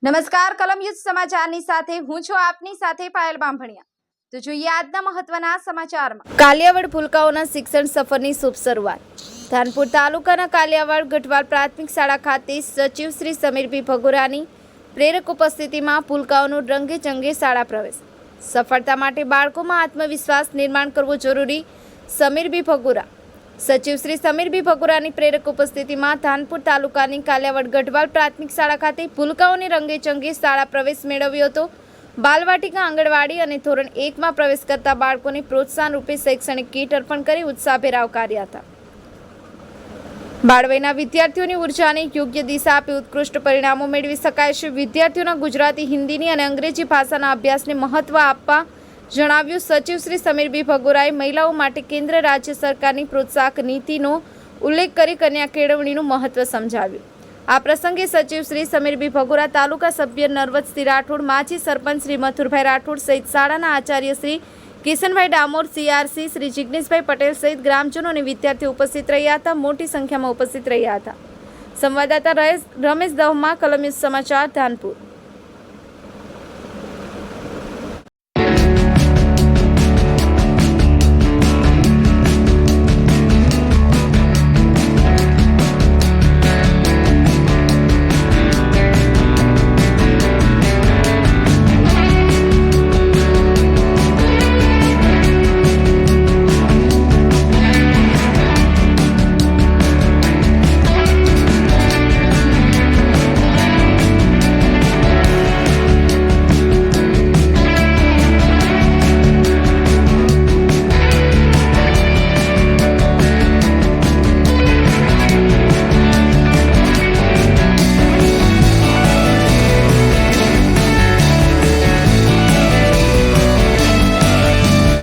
નમસ્કાર કલમયુદ્ધ સમાચારની સાથે હું છું આપની સાથે પાયલ બાંભણિયા। તો જોઈએ આજના મહત્વના સમાચારમાં। કાલિયાવાડ ભૂલકાઓના શિક્ષણ સફરની શુભ શરૂઆત। ધાનપુર તાલુકાના કાલિયાવાડ ગઢવાલ પ્રાથમિક શાળા ખાતે સચિવ શ્રી સમીરભાઈ ભગોરાની પ્રેરક ઉપસ્થિતિમાં ભૂલકાઓનો રંગે ચંગે શાળા પ્રવેશ। સફળતા માટે બાળકોમાં આત્મવિશ્વાસ નિર્માણ કરવો જરૂરી, સમીરભાઈ ભગોરા। સચિવ શ્રી સમીરભાઈ ભગોરાની પ્રેરક ઉપસ્થિતિમાં ધાનપુર તાલુકાની કાલિયાવાડ ગઢવાલ પ્રાથમિક શાળા ખાતે ભૂલકાઓને રંગે ચંગે શાળા પ્રવેશ મેળવ્યો હતો। બાલવાટિકા, આંગણવાડી અને ધોરણ 1માં પ્રવેશ કરતા બાળકોને પ્રોત્સાહન રૂપે શૈક્ષણિક કીટ અર્પણ કરી ઉત્સાહભેર આવકાર્યા હતા। બાળવયના વિદ્યાર્થીઓની ઉર્જાને યોગ્ય દિશા આપી ઉત્કૃષ્ટ પરિણામો મેળવી શકાય છે। વિદ્યાર્થીઓના ગુજરાતી, હિન્દીની અને અંગ્રેજી ભાષાના અભ્યાસને મહત્વ આપવા જણાવ્યું। સચિવ શ્રી સમીરભાઈ ભગોરાએ મહિલાઓ માટે કેન્દ્ર રાજ્ય સરકારની પ્રોત્સાહક નીતિનો ઉલ્લેખ કરી કન્યા કેળવણીનું મહત્વ સમજાવ્યું। આ પ્રસંગે સચિવ શ્રી સમીરભાઈ ભગોરા, તાલુકા સભ્ય નરવતસિંહ રાઠોડ, માજી સરપંચ શ્રી મથુરભાઈ રાઠોડ સહિત શાળાના આચાર્ય શ્રી કિશનભાઈ ડામોર, CRC શ્રી જિગ્નેશભાઈ પટેલ સહિત ગ્રામજનો અને વિદ્યાર્થીઓ ઉપસ્થિત રહ્યા હતા। મોટી સંખ્યામાં ઉપસ્થિત રહ્યા હતા। સંવાદદાતા રમેશ દવમા, કલમયુદ્ધ સમાચાર, ધાનપુર।